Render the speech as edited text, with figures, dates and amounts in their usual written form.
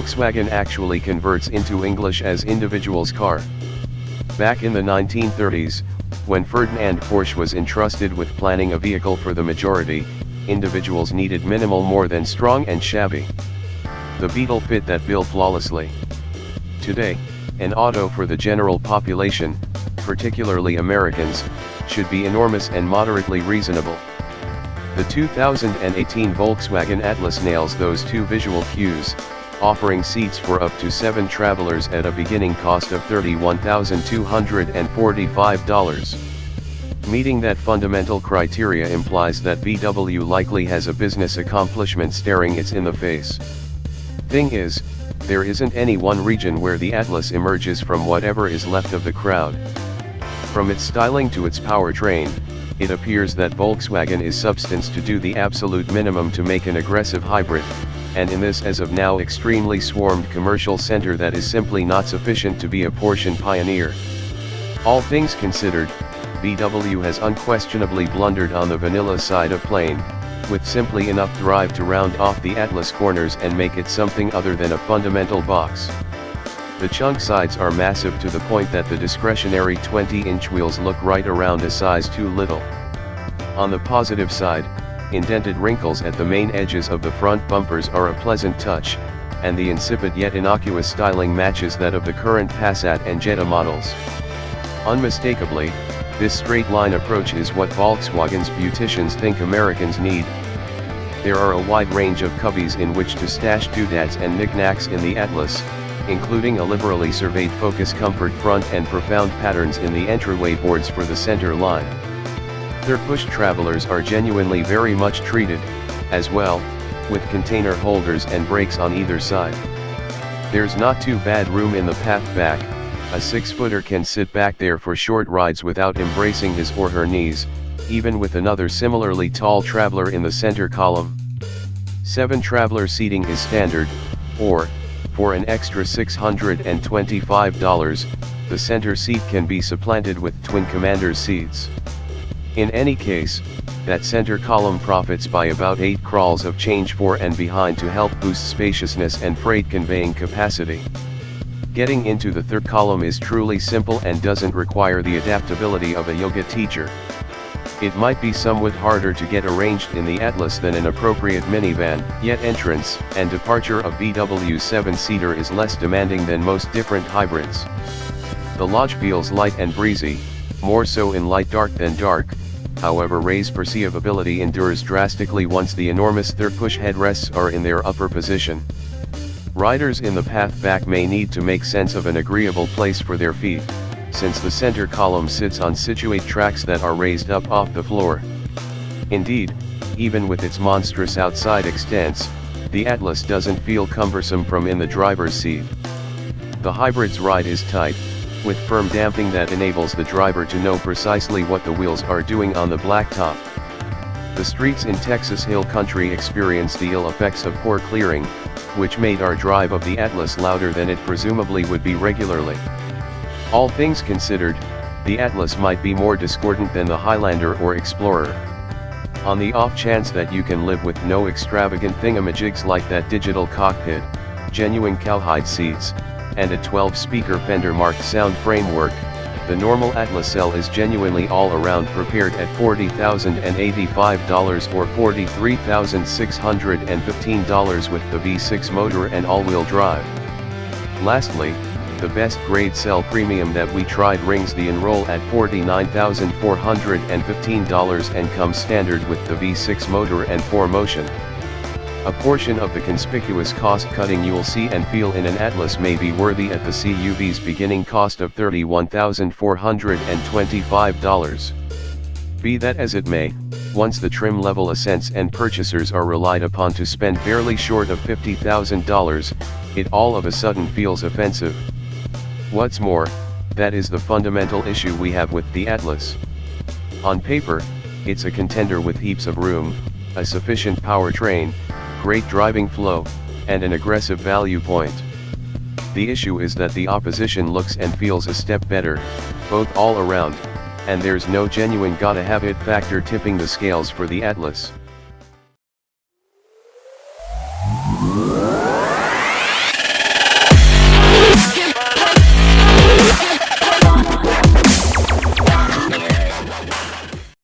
Volkswagen actually converts into English as individual's car. Back in the 1930s, when Ferdinand Porsche was entrusted with planning a vehicle for the majority, individuals needed minimal more than strong and shabby. The Beetle fit that bill flawlessly. Today, an auto for the general population, particularly Americans, should be enormous and moderately reasonable. The 2018 Volkswagen Atlas nails those two visual cues, offering seats for up to 7 travelers at a beginning cost of $31,245. Meeting that fundamental criteria implies that VW likely has a business accomplishment staring it in the face. Thing is, there isn't any one region where the Atlas emerges from whatever is left of the crowd. From its styling to its powertrain, it appears that Volkswagen is substance to do the absolute minimum to make an aggressive hybrid, and in this as of now extremely swarmed commercial center that is simply not sufficient to be a Porsche pioneer. All things considered, VW has unquestionably blundered on the vanilla side of plain, with simply enough drive to round off the Atlas corners and make it something other than a fundamental box. The chunk sides are massive to the point that the discretionary 20-inch wheels look right around a size too little. On the positive side, indented wrinkles at the main edges of the front bumpers are a pleasant touch, and the insipid yet innocuous styling matches that of the current Passat and Jetta models. Unmistakably, this straight-line approach is what Volkswagen's beauticians think Americans need. There are a wide range of cubbies in which to stash doodads and knickknacks in the Atlas, including a liberally surveyed focus comfort front and profound patterns in the entryway boards for the center line. Their push travelers are genuinely very much treated, as well, with container holders and brakes on either side. There's not too bad room in the path back. A 6-footer can sit back there for short rides without embracing his or her knees, even with another similarly tall traveler in the center column. 7 traveler seating is standard, or, for an extra $625, the center seat can be supplanted with twin commander's seats. In any case, that center column profits by about 8 crawls of change fore and behind to help boost spaciousness and freight conveying capacity. Getting into the third column is truly simple and doesn't require the adaptability of a yoga teacher. It might be somewhat harder to get arranged in the Atlas than an appropriate minivan, yet entrance and departure of VW's 7-seater is less demanding than most different hybrids. The lodge feels light and breezy, more so in light dark than dark, however raised perceivability endures drastically once the enormous third push headrests are in their upper position. Riders in the path back may need to make sense of an agreeable place for their feet, since the center column sits on situate tracks that are raised up off the floor. Indeed, even with its monstrous outside extents, the Atlas doesn't feel cumbersome from in the driver's seat. The hybrid's ride is tight, with firm damping that enables the driver to know precisely what the wheels are doing on the blacktop. The streets in Texas Hill Country experienced the ill effects of poor clearing, which made our drive of the Atlas louder than it presumably would be regularly. All things considered, the Atlas might be more discordant than the Highlander or Explorer. On the off chance that you can live with no extravagant thingamajigs like that digital cockpit, genuine cowhide seats, and a 12-speaker Fender-marked sound framework, the normal Atlas L is genuinely all-around prepared at $40,085 or $43,615 with the V6 motor and all-wheel drive. Lastly, the best grade cell premium that we tried rings the enroll at $49,415 and comes standard with the V6 motor and 4Motion. A portion of the conspicuous cost-cutting you'll see and feel in an Atlas may be worthy at the CUV's beginning cost of $31,425. Be that as it may, once the trim level ascents and purchasers are relied upon to spend barely short of $50,000, it all of a sudden feels offensive. What's more, that is the fundamental issue we have with the Atlas. On paper, it's a contender with heaps of room, a sufficient powertrain, great driving flow, and an aggressive value point. The issue is that the opposition looks and feels a step better, both all around, and there's no genuine gotta have it factor tipping the scales for the Atlas.